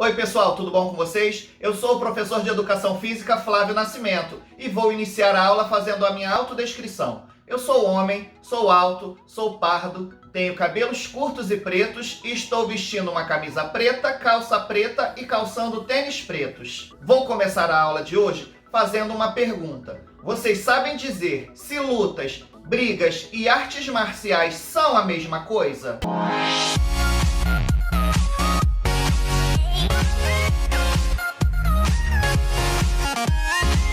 Oi pessoal, tudo bom com vocês? Eu sou o professor de Educação Física Flávio Nascimento e vou iniciar a aula fazendo a minha autodescrição. Eu sou homem, sou alto, sou pardo, tenho cabelos curtos e pretos e estou vestindo uma camisa preta, calça preta e calçando tênis pretos. Vou começar a aula de hoje fazendo uma pergunta. Vocês sabem dizer se lutas, brigas e artes marciais são a mesma coisa?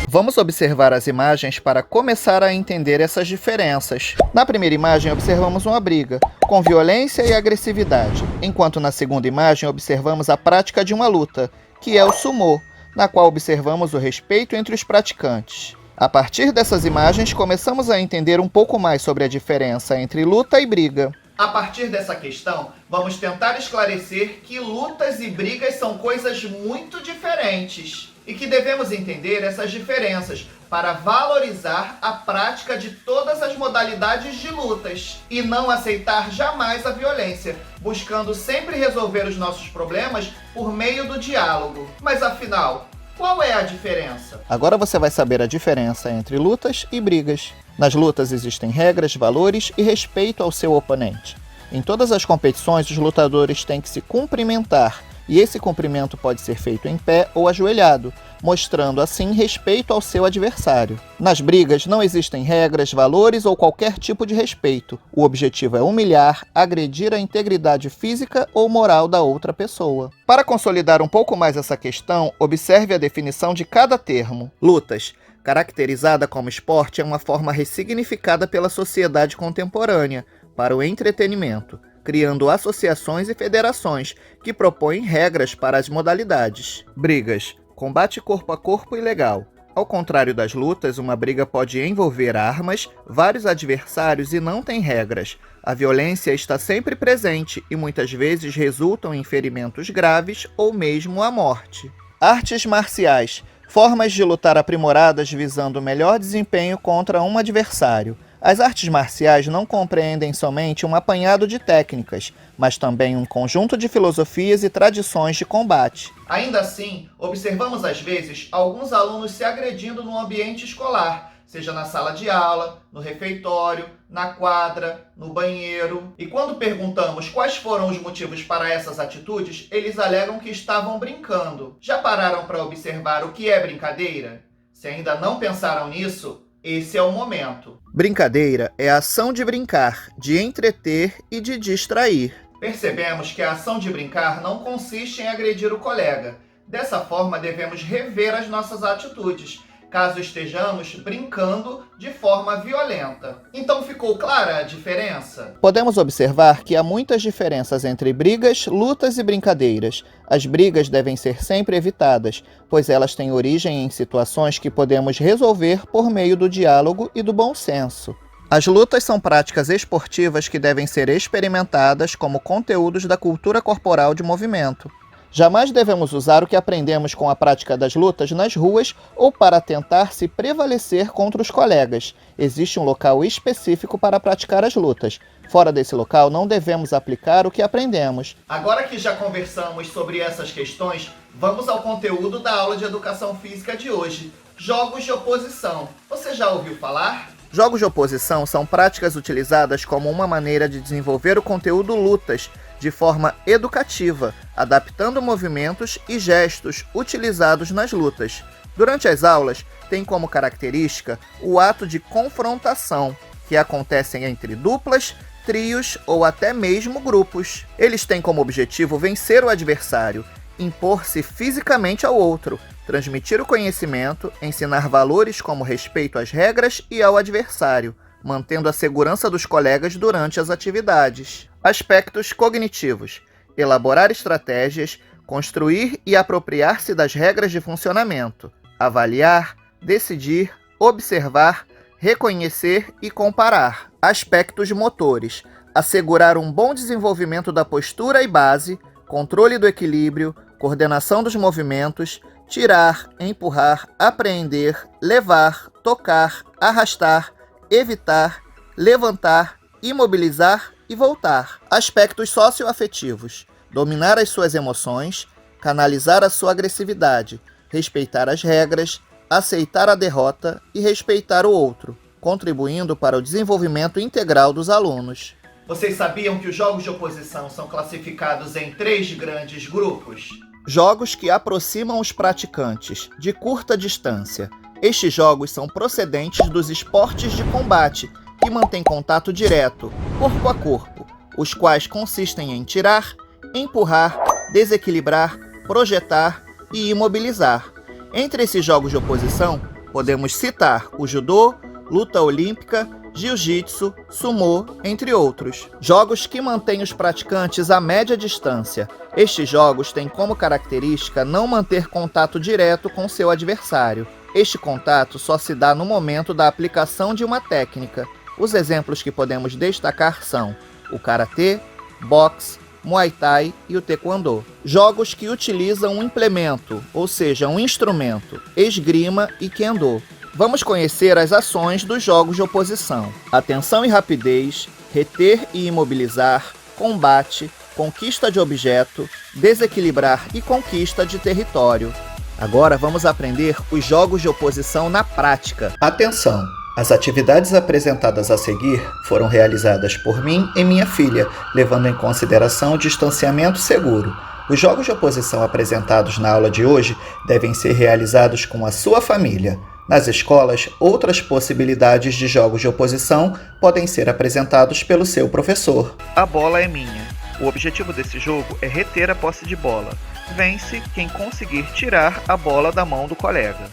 Vamos observar as imagens para começar a entender essas diferenças. Na primeira imagem, observamos uma briga, com violência e agressividade, enquanto na segunda imagem observamos a prática de uma luta, que é o sumô, na qual observamos o respeito entre os praticantes. A partir dessas imagens, começamos a entender um pouco mais sobre a diferença entre luta e briga. A partir dessa questão, vamos tentar esclarecer que lutas e brigas são coisas muito diferentes e que devemos entender essas diferenças para valorizar a prática de todas as modalidades de lutas e não aceitar jamais a violência, buscando sempre resolver os nossos problemas por meio do diálogo. Mas afinal, qual é a diferença? Agora você vai saber a diferença entre lutas e brigas. Nas lutas existem regras, valores e respeito ao seu oponente. Em todas as competições, os lutadores têm que se cumprimentar, e esse cumprimento pode ser feito em pé ou ajoelhado, mostrando assim respeito ao seu adversário. Nas brigas não existem regras, valores ou qualquer tipo de respeito. O objetivo é humilhar, agredir a integridade física ou moral da outra pessoa. Para consolidar um pouco mais essa questão, observe a definição de cada termo. Lutas. Caracterizada como esporte, é uma forma ressignificada pela sociedade contemporânea para o entretenimento, criando associações e federações que propõem regras para as modalidades. Brigas. Combate corpo a corpo ilegal. Ao contrário das lutas, uma briga pode envolver armas, vários adversários e não tem regras. A violência está sempre presente e muitas vezes resultam em ferimentos graves ou mesmo a morte. Artes marciais. Formas de lutar aprimoradas visando o melhor desempenho contra um adversário. As artes marciais não compreendem somente um apanhado de técnicas, mas também um conjunto de filosofias e tradições de combate. Ainda assim, observamos às vezes alguns alunos se agredindo no ambiente escolar, seja na sala de aula, no refeitório, na quadra, no banheiro. E quando perguntamos quais foram os motivos para essas atitudes, eles alegam que estavam brincando. Já pararam para observar o que é brincadeira? Se ainda não pensaram nisso, esse é o momento. Brincadeira é a ação de brincar, de entreter e de distrair. Percebemos que a ação de brincar não consiste em agredir o colega. Dessa forma, devemos rever as nossas atitudes, caso estejamos brincando de forma violenta. Então ficou clara a diferença? Podemos observar que há muitas diferenças entre brigas, lutas e brincadeiras. As brigas devem ser sempre evitadas, pois elas têm origem em situações que podemos resolver por meio do diálogo e do bom senso. As lutas são práticas esportivas que devem ser experimentadas como conteúdos da cultura corporal de movimento. Jamais devemos usar o que aprendemos com a prática das lutas nas ruas ou para tentar se prevalecer contra os colegas. Existe um local específico para praticar as lutas. Fora desse local, não devemos aplicar o que aprendemos. Agora que já conversamos sobre essas questões, vamos ao conteúdo da aula de Educação Física de hoje. Jogos de oposição. Você já ouviu falar? Jogos de oposição são práticas utilizadas como uma maneira de desenvolver o conteúdo lutas de forma educativa, adaptando movimentos e gestos utilizados nas lutas. Durante as aulas, tem como característica o ato de confrontação, que acontecem entre duplas, trios ou até mesmo grupos. Eles têm como objetivo vencer o adversário, impor-se fisicamente ao outro, transmitir o conhecimento, ensinar valores como respeito às regras e ao adversário, mantendo a segurança dos colegas durante as atividades. Aspectos cognitivos: elaborar estratégias, construir e apropriar-se das regras de funcionamento, avaliar, decidir, observar, reconhecer e comparar. Aspectos motores: assegurar um bom desenvolvimento da postura e base, controle do equilíbrio, coordenação dos movimentos, tirar, empurrar, apreender, levar, tocar, arrastar, evitar, levantar, imobilizar e voltar. Aspectos socioafetivos: dominar as suas emoções, canalizar a sua agressividade, respeitar as regras, aceitar a derrota e respeitar o outro, contribuindo para o desenvolvimento integral dos alunos. Vocês sabiam que os jogos de oposição são classificados em 3 grandes grupos? Jogos que aproximam os praticantes de curta distância. Estes jogos são procedentes dos esportes de combate, que mantêm contato direto, corpo a corpo, os quais consistem em tirar, empurrar, desequilibrar, projetar e imobilizar. Entre esses jogos de oposição, podemos citar o judô, luta olímpica, jiu-jitsu, sumô, entre outros. Jogos que mantêm os praticantes a média distância. Estes jogos têm como característica não manter contato direto com seu adversário. Este contato só se dá no momento da aplicação de uma técnica. Os exemplos que podemos destacar são o karatê, boxe, muay thai e o taekwondo. Jogos que utilizam um implemento, ou seja, um instrumento, esgrima e kendo. Vamos conhecer as ações dos jogos de oposição: atenção e rapidez, reter e imobilizar, combate, conquista de objeto, desequilibrar e conquista de território. Agora vamos aprender os jogos de oposição na prática. Atenção! As atividades apresentadas a seguir foram realizadas por mim e minha filha, levando em consideração o distanciamento seguro. Os jogos de oposição apresentados na aula de hoje devem ser realizados com a sua família. Nas escolas, outras possibilidades de jogos de oposição podem ser apresentados pelo seu professor. A bola é minha. O objetivo desse jogo é reter a posse de bola. Vence quem conseguir tirar a bola da mão do colega.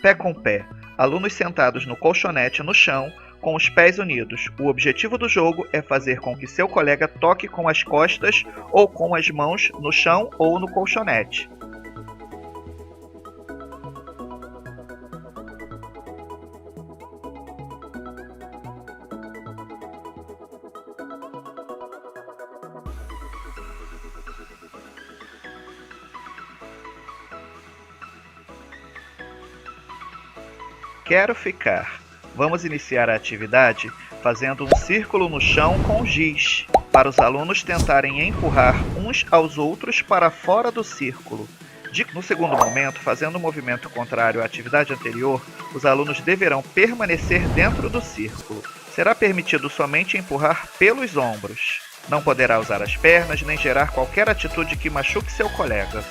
Pé com pé. Alunos sentados no colchonete no chão, com os pés unidos. O objetivo do jogo é fazer com que seu colega toque com as costas ou com as mãos no chão ou no colchonete. Quero ficar. Vamos iniciar a atividade fazendo um círculo no chão com giz, para os alunos tentarem empurrar uns aos outros para fora do círculo. No segundo momento, fazendo um movimento contrário à atividade anterior, os alunos deverão permanecer dentro do círculo. Será permitido somente empurrar pelos ombros. Não poderá usar as pernas nem gerar qualquer atitude que machuque seu colega.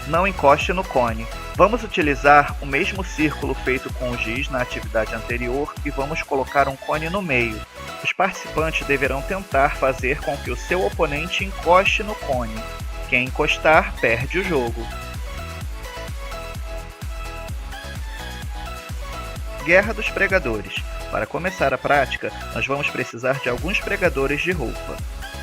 Não encoste no cone. Vamos utilizar o mesmo círculo feito com o giz na atividade anterior e vamos colocar um cone no meio. Os participantes deverão tentar fazer com que o seu oponente encoste no cone. Quem encostar, perde o jogo. Guerra dos pregadores. Para começar a prática, nós vamos precisar de alguns pregadores de roupa.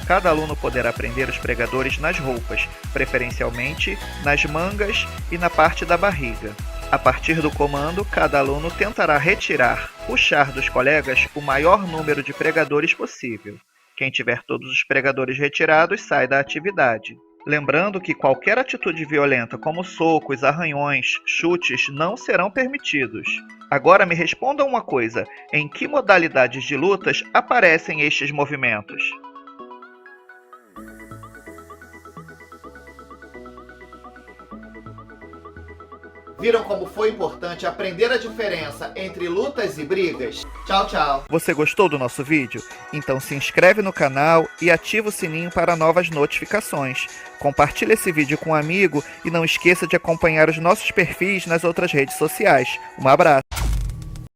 Cada aluno poderá prender os pregadores nas roupas, preferencialmente nas mangas e na parte da barriga. A partir do comando, cada aluno tentará retirar, puxar dos colegas o maior número de pregadores possível. Quem tiver todos os pregadores retirados sai da atividade. Lembrando que qualquer atitude violenta como socos, arranhões, chutes não serão permitidos. Agora me respondam uma coisa: em que modalidades de lutas aparecem estes movimentos? Viram como foi importante aprender a diferença entre lutas e brigas? Tchau, tchau! Você gostou do nosso vídeo? Então se inscreve no canal e ativa o sininho para novas notificações. Compartilhe esse vídeo com um amigo e não esqueça de acompanhar os nossos perfis nas outras redes sociais. Um abraço!